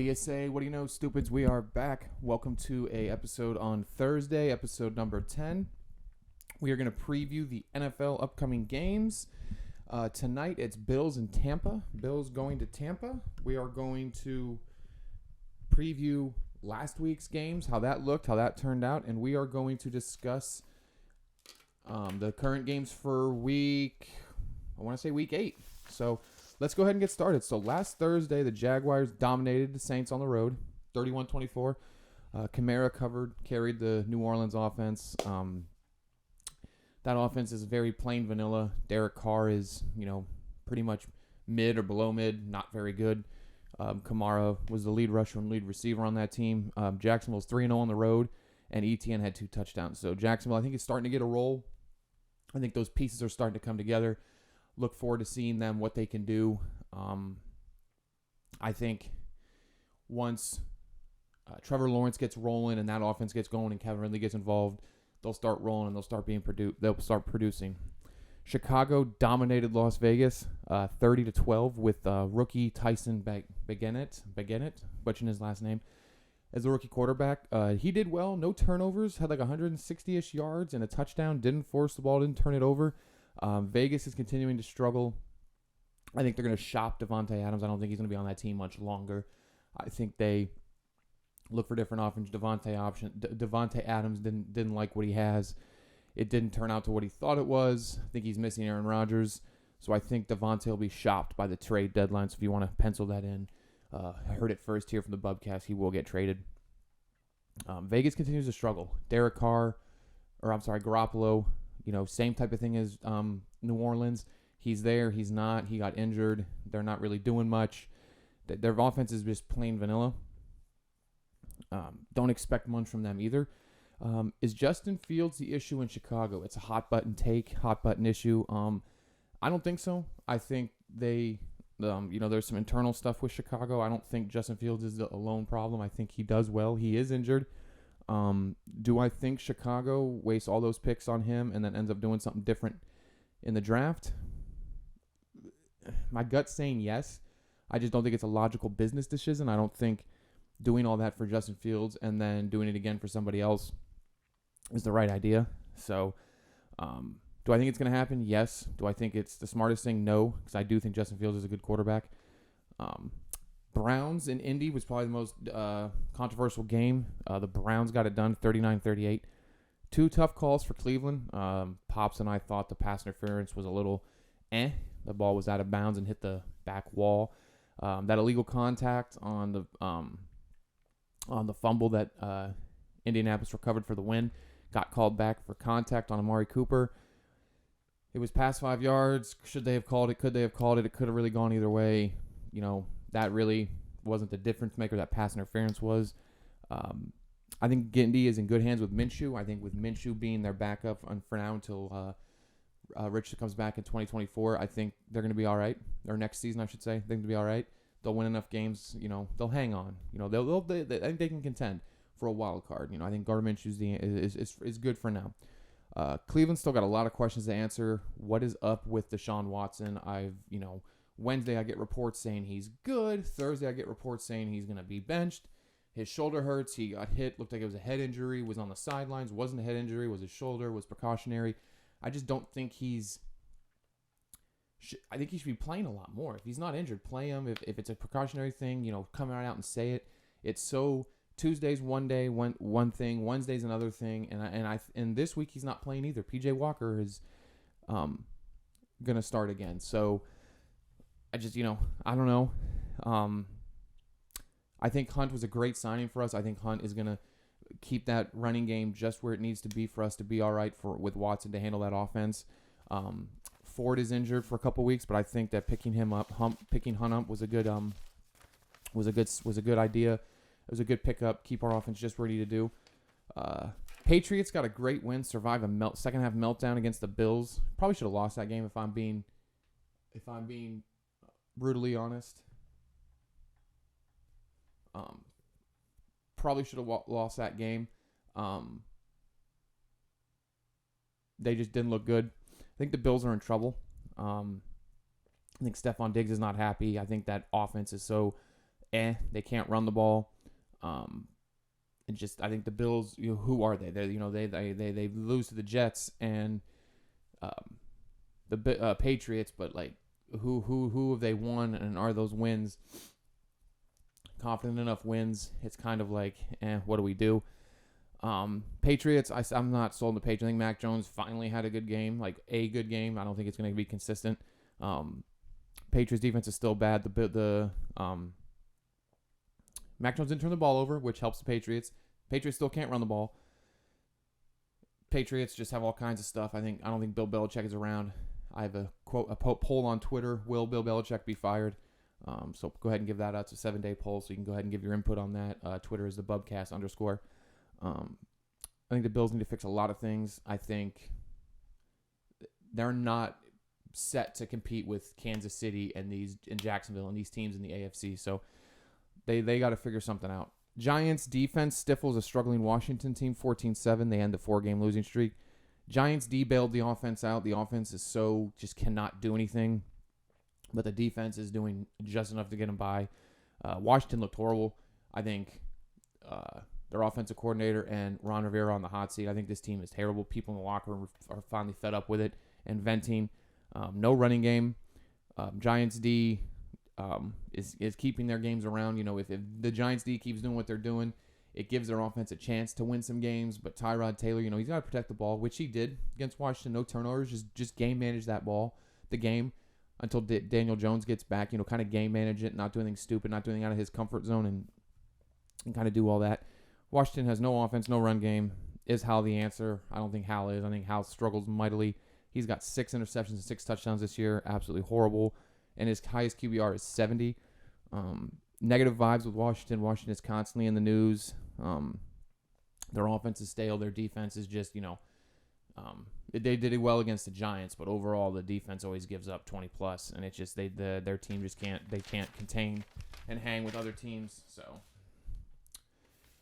do you say? What do you know, stupids? We are back. Welcome to a episode on Thursday, episode number 10. We are going to preview the NFL upcoming games. Tonight, it's Bills and Tampa. Bills going to Tampa. We are going to preview last week's games, how that looked, how that turned out, and we are going to discuss the current games for week 8. So let's go ahead and get started. So last Thursday, the Jaguars dominated the Saints on the road, 31-24. Kamara carried the New Orleans offense. That offense is very plain vanilla. Derek Carr is, pretty much mid or below mid, not very good. Kamara was the lead rusher and lead receiver on that team. Jacksonville's 3-0 on the road, and Etienne had 2 touchdowns. So Jacksonville, I think, is starting to get a roll. I think those pieces are starting to come together. Look forward to seeing them, what they can do. I think once Trevor Lawrence gets rolling and that offense gets going and Kevin Ridley gets involved, they'll start rolling and they'll start producing. Chicago dominated Las Vegas 30-12 with rookie Tyson Bagent, butchering his last name, as the rookie quarterback. He did well, no turnovers, had like 160-ish yards and a touchdown, didn't force the ball, didn't turn it over. Vegas is continuing to struggle. I think they're going to shop Davante Adams. I don't think he's going to be on that team much longer. I think they look for different options. Davante Adams didn't like what he has. It didn't turn out to what he thought it was. I think he's missing Aaron Rodgers. So I think Davante will be shopped by the trade deadline. So if you want to pencil that in, I heard it first here from the Bubcast. He will get traded. Vegas continues to struggle. Garoppolo. Same type of thing as New Orleans. He's there. He's not. He got injured. They're not really doing much. Their offense is just plain vanilla. Don't expect much from them either. Is Justin Fields the issue in Chicago? It's a hot button issue. I don't think so. I think there's some internal stuff with Chicago. I don't think Justin Fields is the alone problem. I think he does well. He is injured. Do I think Chicago wastes all those picks on him and then ends up doing something different in the draft? My gut's saying yes. I just don't think it's a logical business decision. I don't think doing all that for Justin Fields and then doing it again for somebody else is the right idea. So, do I think it's going to happen? Yes. Do I think it's the smartest thing? No, because I do think Justin Fields is a good quarterback. Browns in Indy was probably the most controversial game. The Browns got it done 39-38. 2 tough calls for Cleveland. Pops and I thought the pass interference was a little The ball was out of bounds and hit the back wall. That illegal contact on the fumble that Indianapolis recovered for the win got called back for contact on Amari Cooper. It was past 5 yards. Should they have called it? Could they have called it? It could have really gone either way. That really wasn't the difference maker that pass interference was. I think Indy is in good hands with Minshew. I think with Minshew being their backup for now until Rich comes back in 2024, I think they're going to be all right. Or next season, I should say. They're going to be all right. They'll win enough games. They'll hang on. I think they can contend for a wild card. I think Gardner Minshew is good for now. Cleveland still got a lot of questions to answer. What is up with Deshaun Watson? Wednesday I get reports saying he's good. Thursday I get reports saying he's going to be benched. His shoulder hurts. He got hit. Looked like it was a head injury. Was on the sidelines. Wasn't a head injury. Was his shoulder. Was precautionary. I just don't think I think he should be playing a lot more. If he's not injured, play him. If it's a precautionary thing, come right out and say it. It's so Tuesday's one day, one thing. Wednesday's another thing. And this week he's not playing either. PJ Walker is gonna start again. So I just I don't know. I think Hunt was a great signing for us. I think Hunt is gonna keep that running game just where it needs to be for us to be all right with Watson to handle that offense. Ford is injured for a couple weeks, but I think that picking Hunt up was a good idea. It was a good pickup. Keep our offense just where we need to do. Patriots got a great win, survive a second half meltdown against the Bills. Probably should have lost that game if I'm being brutally honest. Probably should have lost that game. They just didn't look good. I think the Bills are in trouble. I think Stephon Diggs is not happy. I think that offense is so They can't run the ball. And just I think the Bills, who are they? They lose to the Jets and the Patriots, but like who have they won, and are those wins confident enough wins? It's kind of like, what do we do? Patriots, I'm not sold on the Patriots. I think Mac Jones finally had a good game, like a good game. I don't think it's going to be consistent. Patriots defense is still bad. Mac Jones didn't turn the ball over, which helps the Patriots. Patriots still can't run the ball. Patriots just have all kinds of stuff. I don't think Bill Belichick is around. I have a poll on Twitter. Will Bill Belichick be fired? So go ahead and give that out. It's a 7-day poll, so you can go ahead and give your input on that. Twitter is the Bubcast _. I think the Bills need to fix a lot of things. I think they're not set to compete with Kansas City and Jacksonville and these teams in the AFC. So they got to figure something out. Giants defense stifles a struggling Washington team 14-7. They end the 4-game losing streak. Giants D bailed the offense out. The offense is just cannot do anything, but the defense is doing just enough to get them by. Washington looked horrible. I think their offensive coordinator and Ron Rivera on the hot seat. I think this team is terrible. People in the locker room are finally fed up with it and venting. No running game. Giants D is keeping their games around. If the Giants D keeps doing what they're doing, it gives their offense a chance to win some games. But Tyrod Taylor, he's got to protect the ball, which he did against Washington. No turnovers, just game manage the game until Daniel Jones gets back. Kind of game manage it, not do anything stupid, not doing anything out of his comfort zone, and kind of do all that. Washington has no offense, no run game. Is Hal the answer? I don't think Hal is. I think Hal struggles mightily. He's got 6 interceptions and 6 touchdowns this year. Absolutely horrible. And his highest QBR is 70. Negative vibes with Washington. Washington is constantly in the news. Their offense is stale. Their defense is just, they did it well against the Giants, but overall the defense always gives up 20 plus, and it's just their team just can't contain and hang with other teams. So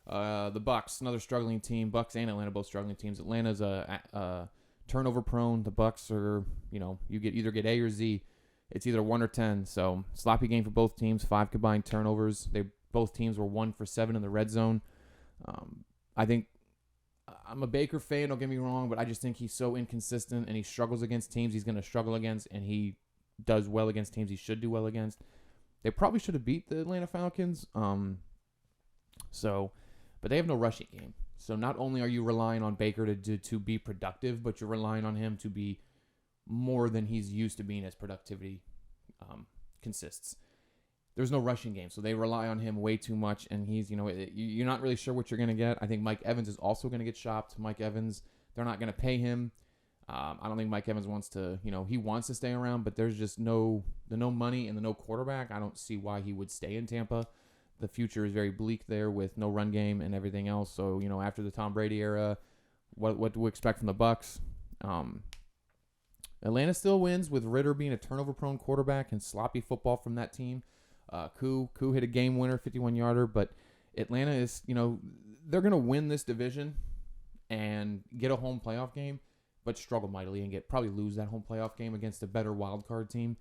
the Bucs, another struggling team. Bucs and Atlanta both struggling teams. Atlanta's a turnover prone. The Bucs are, you either get A or Z. It's either 1 or 10. So sloppy game for both teams. 5 combined turnovers. Both teams were 1 for 7 in the red zone. I think I'm a Baker fan. Don't get me wrong, but I just think he's so inconsistent and he struggles against teams he's going to struggle against, and he does well against teams he should do well against. They probably should have beat the Atlanta Falcons. But they have no rushing game. So not only are you relying on Baker to be productive, but you're relying on him to be more than he's used to being as productivity consists. There's no rushing game, so they rely on him way too much, and he's, you're not really sure what you're going to get. I think Mike Evans is also going to get shopped. Mike Evans, they're not going to pay him. I don't think Mike Evans wants to, he wants to stay around, but there's just no money and the no quarterback. I don't see why he would stay in Tampa. The future is very bleak there with no run game and everything else. So, after the Tom Brady era, what do we expect from the Bucs? Atlanta still wins with Ritter being a turnover-prone quarterback and sloppy football from that team. Koo hit a game winner, 51-yarder, but Atlanta is, they're going to win this division and get a home playoff game, but struggle mightily and probably lose that home playoff game against a better wild card team.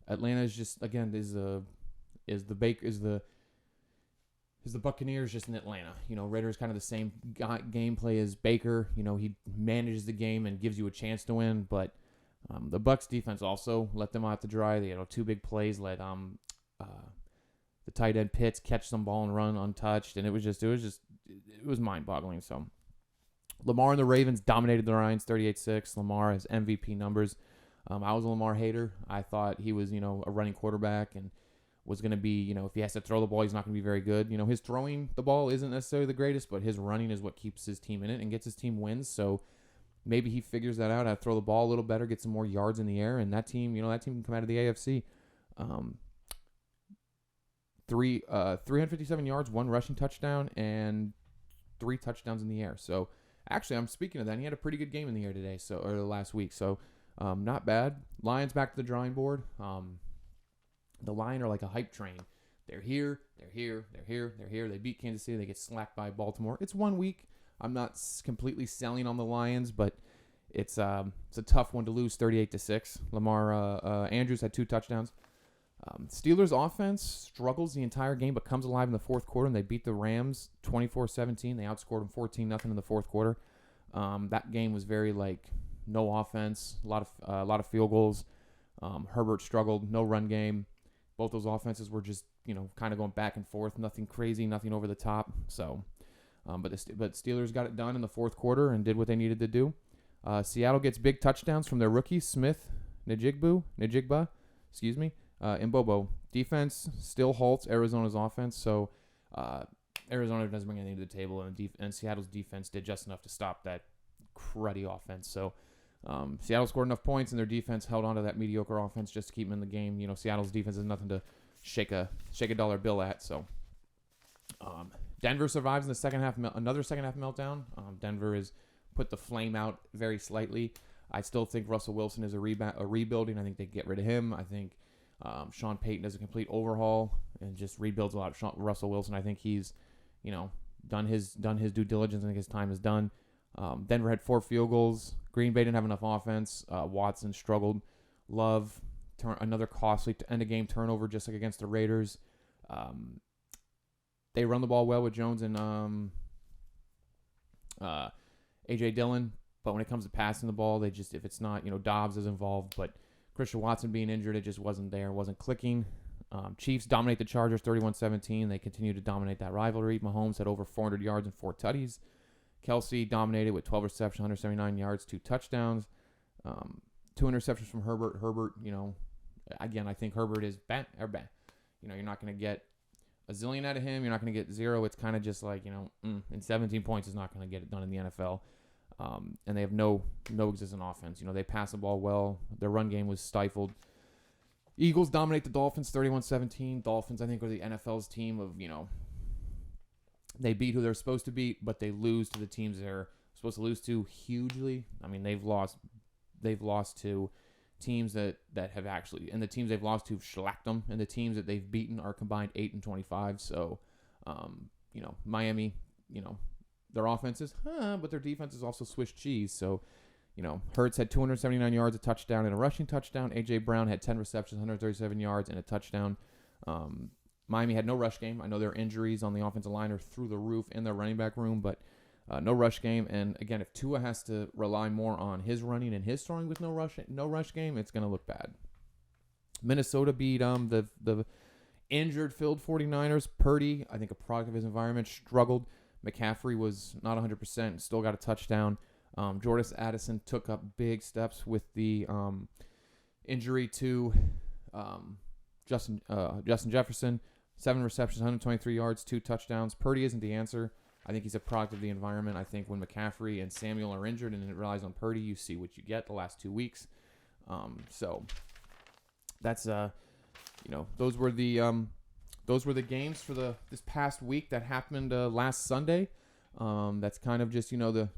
Atlanta is just, again, is the Buccaneers just in Atlanta. Ritter's kind of the same gameplay as Baker. He manages the game and gives you a chance to win, but the Bucs defense also let them out to dry. They had 2 big plays, let the tight end Pitts catch some ball and run untouched, and it was mind-boggling. So Lamar and the Ravens dominated the Lions 38-6. Lamar has MVP numbers. I was a Lamar hater. I thought he was, a running quarterback and was going to be, if he has to throw the ball, he's not going to be very good. His throwing the ball isn't necessarily the greatest, but his running is what keeps his team in it and gets his team wins. So maybe he figures that out, how to throw the ball a little better, get some more yards in the air, and that team can come out of the AFC. 357 yards, 1 rushing touchdown, and 3 touchdowns in the air. So actually, I'm speaking of that. He had a pretty good game in the air today, or last week. So not bad. Lions back to the drawing board. The Lions are like a hype train. They're here. They beat Kansas City. They get slacked by Baltimore. It's 1 week. I'm not completely selling on the Lions, but it's a tough one to lose 38-6. Lamar Andrews had 2 touchdowns. Steelers offense struggles the entire game, but comes alive in the fourth quarter, and they beat the Rams 24-17. They outscored them 14-0 in the fourth quarter. That game was very no offense, a lot of field goals. Herbert struggled, no run game. Both those offenses were just kind of going back and forth, nothing crazy, nothing over the top. So, but Steelers got it done in the fourth quarter and did what they needed to do. Seattle gets big touchdowns from their rookies, Smith, Njigba, and Bobo. Defense still halts Arizona's offense, so Arizona doesn't bring anything to the table, and Seattle's defense did just enough to stop that cruddy offense. So Seattle scored enough points, and their defense held on to that mediocre offense just to keep them in the game. Seattle's defense is nothing to shake a dollar bill at. So Denver survives in the second half, another second half meltdown. Denver has put the flame out very slightly. I still think Russell Wilson is a rebuilding. I think they get rid of him. I think Sean Payton does a complete overhaul and just rebuilds a lot of Russell Wilson. I think he's, done his due diligence. I think his time is done. Denver had 4 field goals. Green Bay didn't have enough offense. Watson struggled. Love, another costly to end a game turnover, just like against the Raiders. They run the ball well with Jones and A.J. Dillon, but when it comes to passing the ball, they just, if it's not, Dobbs is involved, but Christian Watson being injured, it just wasn't there, wasn't clicking. Chiefs dominate the Chargers 31-17. They continue to dominate that rivalry. Mahomes had over 400 yards and 4 tutties. Kelsey dominated with 12 receptions, 179 yards, 2 touchdowns. 2 interceptions from Herbert. Herbert, again, I think Herbert is bad. You're not going to get a zillion out of him. You're not going to get 0. It's kind of just and 17 points is not going to get it done in the NFL. And they have no existing offense. They pass the ball well. Their run game was stifled. Eagles dominate the Dolphins 31-17. Dolphins, I think, are the NFL's team of, they beat who they're supposed to beat, but they lose to the teams they're supposed to lose to hugely. I mean, they've lost to teams that have actually, and the teams they've lost to have shellacked them, and the teams that they've beaten are combined 8-25. So, Miami, their offense is, but their defense is also Swiss cheese. So, Hurts had 279 yards, a touchdown, and a rushing touchdown. A.J. Brown had 10 receptions, 137 yards, and a touchdown. Miami had no rush game. I know their injuries on the offensive line are through the roof in their running back room, but no rush game. And again, if Tua has to rely more on his running and his throwing with no rush game, it's going to look bad. Minnesota beat the injured-filled 49ers. Purdy, I think a product of his environment, struggled. McCaffrey was not 100%, still got a touchdown. Jordan Addison took up big steps with the injury to Justin Jefferson. 7 receptions, 123 yards, 2 touchdowns. Purdy isn't the answer. I think he's a product of the environment. I think when McCaffrey and Samuel are injured and it relies on Purdy, you see what you get the last 2 weeks. So that's those were the games for this past week that happened last Sunday. That's kind of just the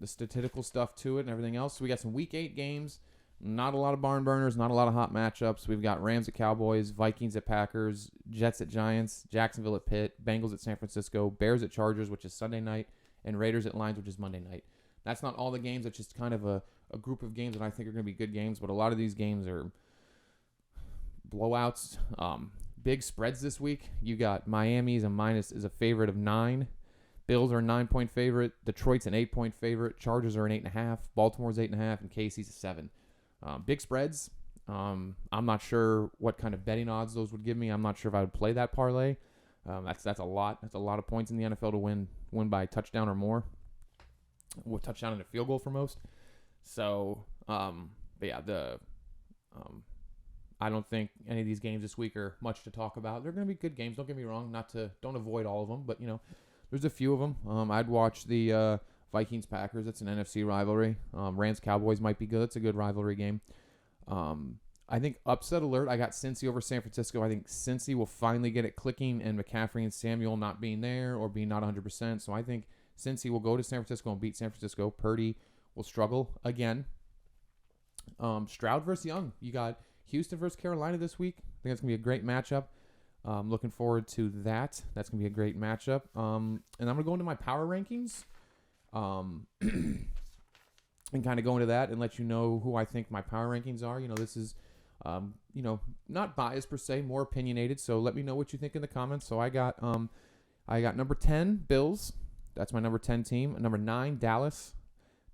statistical stuff to it and everything else. So we got some Week 8 games. Not a lot of barn burners, not a lot of hot matchups. We've got Rams at Cowboys, Vikings at Packers, Jets at Giants, Jacksonville at Pitt, Bengals at San Francisco, Bears at Chargers, which is Sunday night, and Raiders at Lions, which is Monday night. That's not all the games. That's just kind of a group of games that I think are going to be good games, but a lot of these games are blowouts. Big spreads this week. You got Miami's is a favorite of 9. Bills are a 9-point favorite. Detroit's an 8-point favorite. Chargers are an 8.5. Baltimore's 8.5, and KC's a 7. Big spreads. I'm not sure what kind of betting odds those would give me. I'm not sure if I would play that parlay. That's a lot. That's a lot of points in the NFL to win by a touchdown or more. With touchdown and a field goal for most. So, but yeah, I don't think any of these games this week are much to talk about. They're going to be good games. Don't get me wrong. Don't avoid all of them, but there's a few of them. I'd watch the Vikings Packers. That's an NFC rivalry. Rams Cowboys might be good. It's a good rivalry game. I think upset alert. I got Cincy over San Francisco. I think Cincy will finally get it clicking, and McCaffrey and Samuel not being there or being not 100%. So I think Cincy will go to San Francisco and beat San Francisco. Purdy will struggle again. Stroud versus Young. You got Houston versus Carolina this week. I think that's going to be a great matchup. Looking forward to that. That's going to be a great matchup. And I'm going to go into my power rankings and kind of go into that and let you know who I think my power rankings are. This is, not biased per se, more opinionated. So let me know what you think in the comments. So I got number 10 Bills. That's my number 10 team. Number 9 Dallas.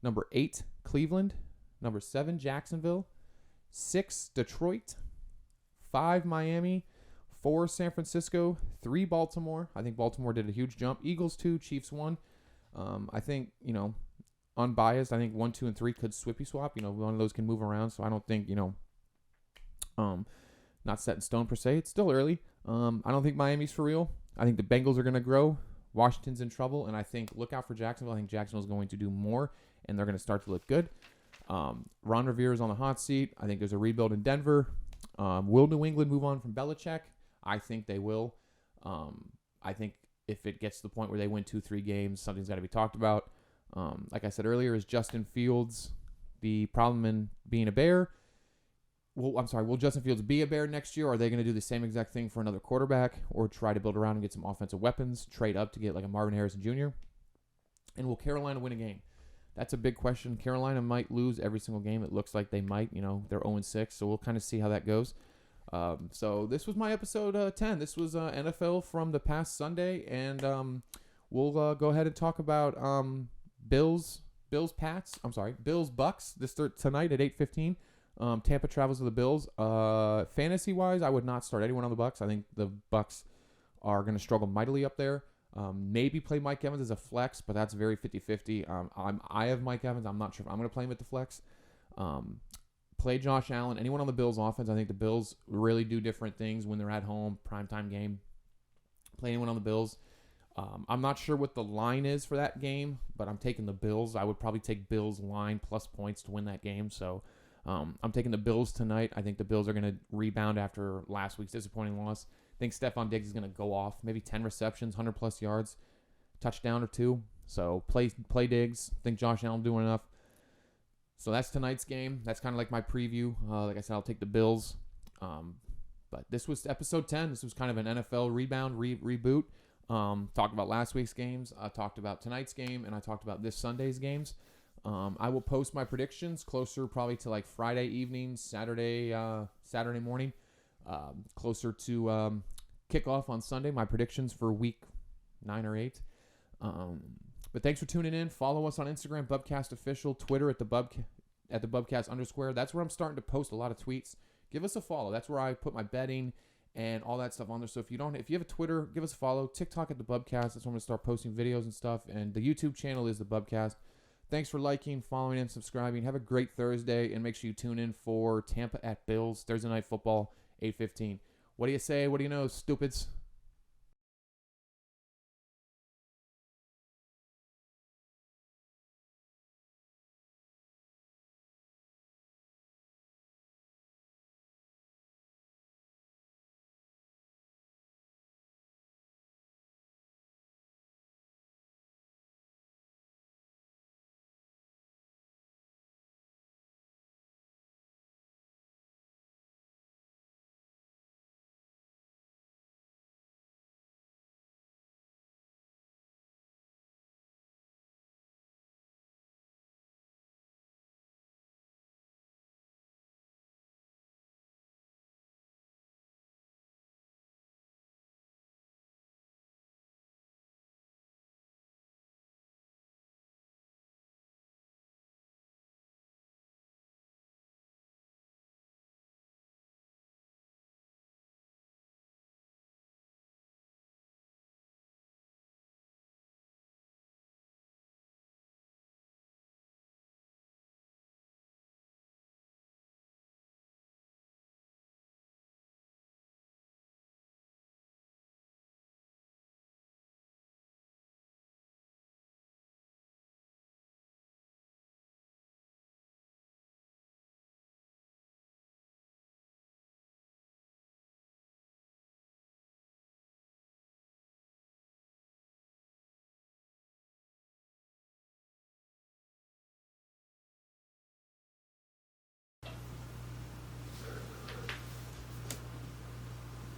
Number 8 Cleveland. Number 7 Jacksonville. 6 Detroit. 5 Miami. 4 San Francisco. 3 Baltimore. I think Baltimore did a huge jump. Eagles 2, Chiefs 1. I think, unbiased, I think 1, 2, and 3 could swippy swap. One of those can move around. So I don't think, not set in stone per se. It's still early. I don't think Miami's for real. I think the Bengals are going to grow. Washington's in trouble. And I think look out for Jacksonville. I think Jacksonville's going to do more. And they're going to start to look good. Ron Rivera is on the hot seat. I think there's a rebuild in Denver. Will New England move on from Belichick? I think they will. I think if it gets to the point where they win 2-3 games, something's got to be talked about. Like I said earlier, is Justin Fields the problem in being a Bear? Will Justin Fields be a Bear next year? Or are they going to do the same exact thing for another quarterback or try to build around and get some offensive weapons, trade up to get like a Marvin Harrison Jr.? And will Carolina win a game? That's a big question. Carolina might lose every single game. It looks like they might. They're 0-6, so we'll kind of see how that goes. So this was my episode 10. This was NFL from the past Sunday, and we'll go ahead and talk about Bills Bucks tonight at 8:15. Tampa travels to the Bills. Fantasy-wise, I would not start anyone on the Bucks. I think the Bucks are going to struggle mightily up there. Maybe play Mike Evans as a flex, but that's very 50-50. I have Mike Evans. I'm not sure if I'm going to play him at the flex. Play Josh Allen. Anyone on the Bills offense. I think the Bills really do different things when they're at home. Primetime game. Play anyone on the Bills. I'm not sure what the line is for that game, but I'm taking the Bills. I would probably take Bills line plus points to win that game. So I'm taking the Bills tonight. I think the Bills are going to rebound after last week's disappointing loss. I think Stephon Diggs is going to go off. Maybe 10 receptions, 100-plus yards, touchdown or 2. So play Diggs. I think Josh Allen doing enough. So that's tonight's game. That's kind of like my preview. Like I said, I'll take the Bills. But this was episode 10. This was kind of an NFL rebound, reboot. Talked about last week's games. I talked about tonight's game, and I talked about this Sunday's games. I will post my predictions closer probably to like Friday evening, Saturday morning. Closer to kickoff on Sunday, my predictions for week 9 or 8. But thanks for tuning in. Follow us on Instagram, Bubcast Official, Twitter at the Bubcast _. That's where I'm starting to post a lot of tweets. Give us a follow. That's where I put my betting and all that stuff on there. So if you have a Twitter, give us a follow. TikTok at the Bubcast. That's where I'm going to start posting videos and stuff. And the YouTube channel is the Bubcast. Thanks for liking, following, and subscribing. Have a great Thursday, and make sure you tune in for Tampa at Bills, Thursday Night Football, 8:15. What do you say? What do you know, stupids?